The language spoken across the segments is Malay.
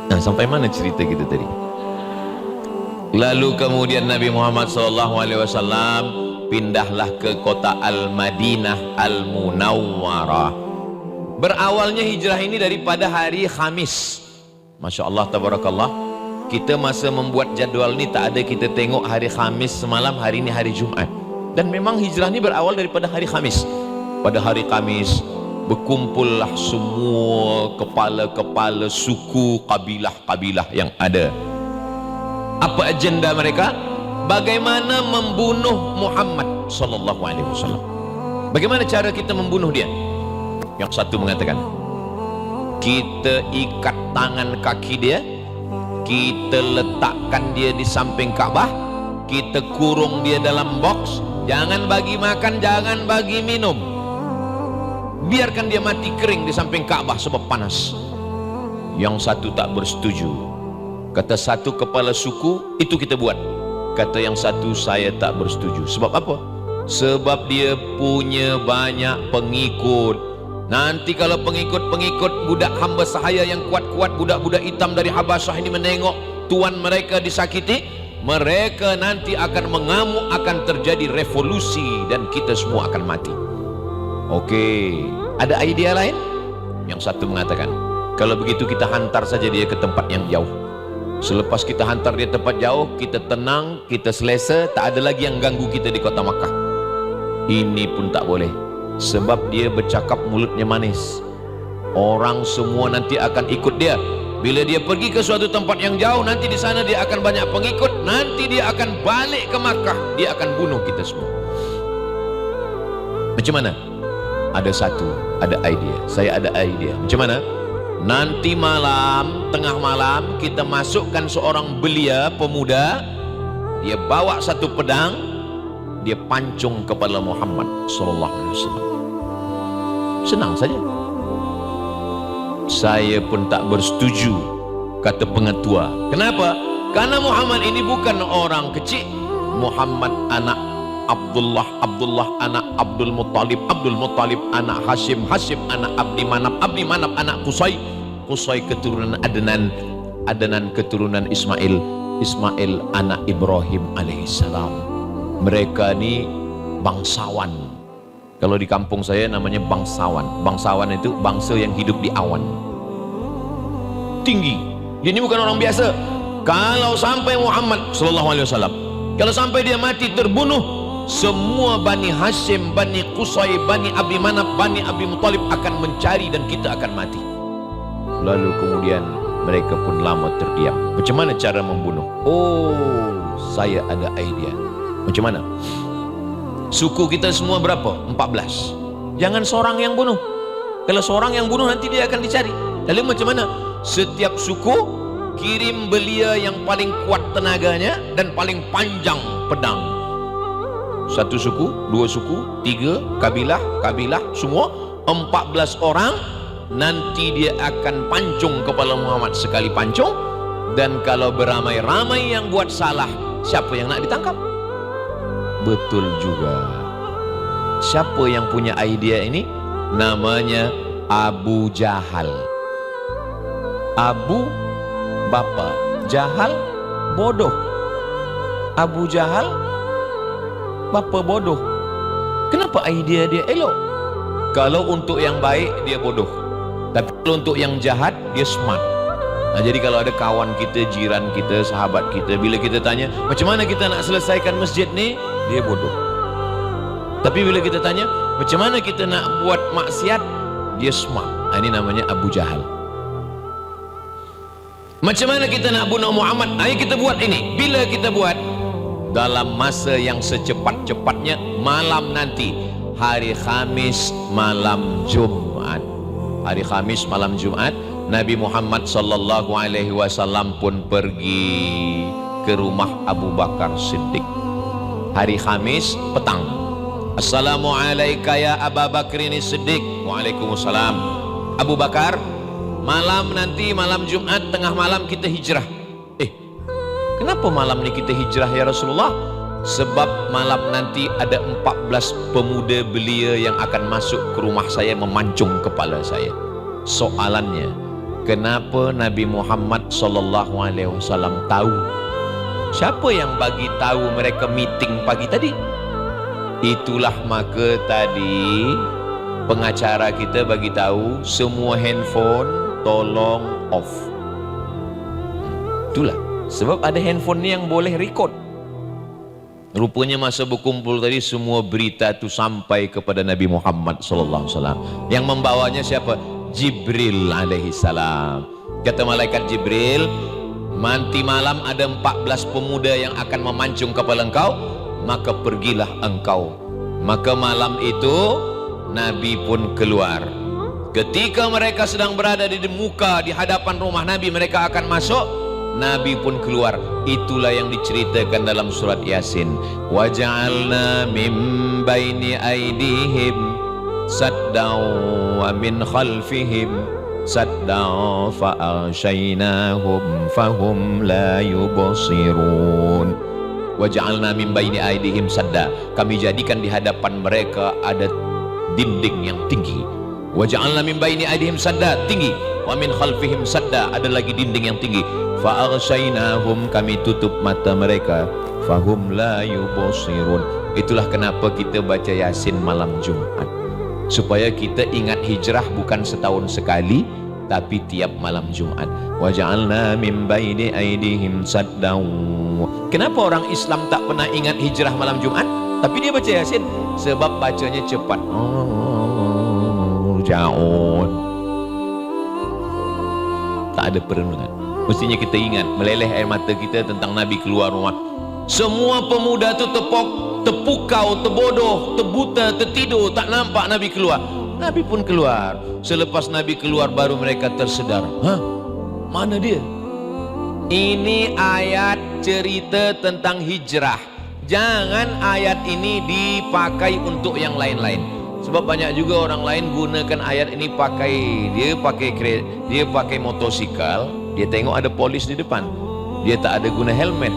Nah, sampai mana cerita kita tadi? Lalu kemudian Nabi Muhammad SAW pindahlah ke kota Al-Madinah Al-Munawwarah. Berawalnya hijrah ini daripada hari Khamis. Masya Allah, tabarakallah. Kita masa membuat jadwal ini tak ada kita tengok hari Khamis semalam, hari ini hari Jumat. Dan memang hijrah ini berawal daripada hari Khamis. Pada hari Khamis berkumpullah semua kepala-kepala suku, kabilah-kabilah yang ada. Apa agenda mereka? Bagaimana membunuh Muhammad sallallahu alaihi wasallam. Bagaimana cara kita membunuh dia? Yang satu mengatakan, kita ikat tangan kaki dia, kita letakkan dia di samping Ka'bah, kita kurung dia dalam box, jangan bagi makan, jangan bagi minum, biarkan dia mati kering di samping Ka'bah sebab panas. Yang satu tak bersetuju. Kata satu kepala suku, itu kita buat. Kata yang satu, saya tak bersetuju. Sebab apa? Sebab dia punya banyak pengikut. Nanti kalau pengikut-pengikut budak hamba sahaya yang kuat-kuat, budak-budak hitam dari Habasyah ini menengok tuan mereka disakiti, mereka nanti akan mengamuk, akan terjadi revolusi dan kita semua akan mati. Oke, ada idea lain? Yang satu mengatakan, kalau begitu kita hantar saja dia ke tempat yang jauh. Selepas kita hantar dia tempat jauh, kita tenang, kita selesa, tak ada lagi yang ganggu kita di kota Makkah. Ini pun tak boleh, sebab dia bercakap mulutnya manis. Orang semua nanti akan ikut dia. Bila dia pergi ke suatu tempat yang jauh, nanti di sana dia akan banyak pengikut, nanti dia akan balik ke Makkah, dia akan bunuh kita semua. Macam mana? Ada satu, ada idea. Saya ada idea. Macam mana? Nanti malam, tengah malam, kita masukkan seorang belia pemuda, dia bawa satu pedang, dia pancung kepala Muhammad sallallahu alaihi wasallam. Senang saja. Saya pun tak bersetuju, kata pengetua. Kenapa? Karena Muhammad ini bukan orang kecil. Muhammad anak Abdullah, Abdullah anak Abdul Muttalib, Abdul Muttalib anak Hashim, Hashim anak Abdi Manaf, Abdi Manaf anak Qusay, Qusay keturunan Adnan, Adnan keturunan Ismail, Ismail anak Ibrahim alaihissalam. Mereka ni bangsawan. Kalau di kampung saya namanya bangsawan. Bangsawan itu bangsa yang hidup di awan. Tinggi. Dia ni bukan orang biasa. Kalau sampai Muhammad sallallahu alaihi wasallam, kalau sampai dia mati terbunuh, semua Bani Hashim, Bani Qusay, Bani Abdi Manaf, Bani Abdi Muttalib akan mencari dan kita akan mati. Lalu kemudian mereka pun lama terdiam. Macam mana cara membunuh? Oh, saya ada idea. Macam mana? Suku kita semua berapa? 14. Jangan seorang yang bunuh. Kalau seorang yang bunuh nanti dia akan dicari. Lalu macam mana? Setiap suku kirim belia yang paling kuat tenaganya dan paling panjang pedang. Satu suku, dua suku, tiga kabilah, kabilah semua 14 orang, nanti dia akan pancung kepala Muhammad sekali pancung. Dan kalau beramai-ramai yang buat salah, siapa yang nak ditangkap? Betul juga. Siapa yang punya idea ini? Namanya Abu Jahal. Abu bapa, Jahal bodoh. Abu Jahal bapa bodoh. Kenapa idea dia elok? Kalau untuk yang baik dia bodoh, tapi kalau untuk yang jahat dia smart. Nah, jadi kalau ada kawan kita, jiran kita, sahabat kita, bila kita tanya macam mana kita nak selesaikan masjid ni, dia bodoh. Tapi bila kita tanya macam mana kita nak buat maksiat, dia smart. Nah, ini namanya Abu Jahal. Macam mana kita nak bunuh Muhammad? Ayo kita buat ini. Bila kita buat? Dalam masa yang secepat-cepatnya, malam nanti, hari Khamis malam Jumat. Hari Khamis malam Jumat, Nabi Muhammad sallallahu alaihi wasallam pun pergi ke rumah Abu Bakar Siddiq. Hari Khamis petang. Assalamualaikum ya Abu Bakrin Siddiq. Waalaikumsalam. Abu Bakar, malam nanti malam Jumat tengah malam kita hijrah. Kenapa malam ni kita hijrah ya Rasulullah? Sebab malam nanti ada 14 pemuda belia yang akan masuk ke rumah saya memancung kepala saya. Soalannya, Kenapa Nabi Muhammad SAW tahu? Siapa yang bagi tahu mereka meeting pagi tadi? Itulah maka tadi pengacara kita bagi tahu semua handphone tolong off. Itulah sebab ada handphone ni yang boleh record. Rupanya masa berkumpul tadi semua berita itu sampai kepada Nabi Muhammad SAW. Yang membawanya siapa? Jibril alaihi salam. Kata malaikat Jibril, nanti malam ada 14 pemuda yang akan memancung kepala engkau, maka pergilah engkau. Maka malam itu Nabi pun keluar. Ketika mereka sedang berada di muka di hadapan rumah Nabi, mereka akan masuk, Nabi pun keluar. Itulah yang diceritakan dalam surat Yasin. Wa ja'alna min baini aydihim saddan wa min khalfihim saddan fa aghshaynahum fahum la yubsirun. Wa ja'alna min baini aydihim sadda. Kami jadikan di hadapan mereka ada dinding yang tinggi. Wa ja'alna min baini aydihim sadda, tinggi. Wa min khalfihim sadda, ada lagi dinding yang tinggi. Fa aghshaynahum, kami tutup mata mereka. Fahum la yubsirun. Itulah kenapa kita baca Yasin malam Jumat, supaya kita ingat hijrah bukan setahun sekali, tapi tiap malam Jumat. Wa ja'alna min baini aydihim saddan. Kenapa orang Islam tak pernah ingat hijrah malam Jumat, tapi dia baca Yasin? Sebab bacanya cepat. Ja'un. Tak ada perenungan. Mestinya kita ingat, meleleh air mata kita tentang Nabi keluar rumah. Semua pemuda tu terpukau, terbodoh, terbuta, tertidur, tak nampak Nabi keluar. Nabi pun keluar. Selepas Nabi keluar baru mereka tersedar. Hah? Mana dia? Ini ayat cerita tentang hijrah. Jangan ayat ini dipakai untuk yang lain-lain. Sebab banyak juga orang lain gunakan ayat ini dia pakai motosikal, dia tengok ada polis di depan, dia tak ada guna helmet.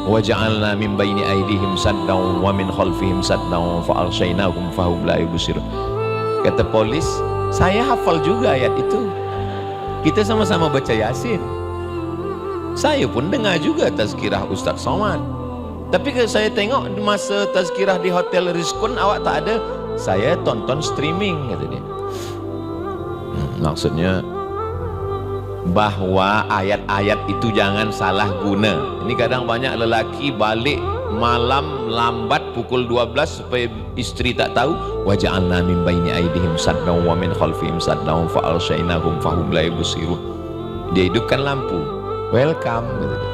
Wa ja'alna min baini aydihim saddan wa min khalfihim saddan fa aghshaynahum fahum la yubsirun. Kata polis, saya hafal juga ayat itu. Kita sama-sama baca Yasin. Saya pun dengar juga tazkirah Ustaz Somad. Tapi kalau saya tengok masa tazkirah di Hotel Rizkun awak tak ada, saya tonton streaming, kata dia. Maksudnya bahwa ayat-ayat itu jangan salah guna. Ini kadang banyak lelaki balik malam lambat pukul 12 supaya istri tak tahu. Wa ja'alna min baini aydihim saddan wa min khalfihim saddan fa aghshaynahum fahum la yubsirun. Dia hidupkan lampu. Welcome, kata dia.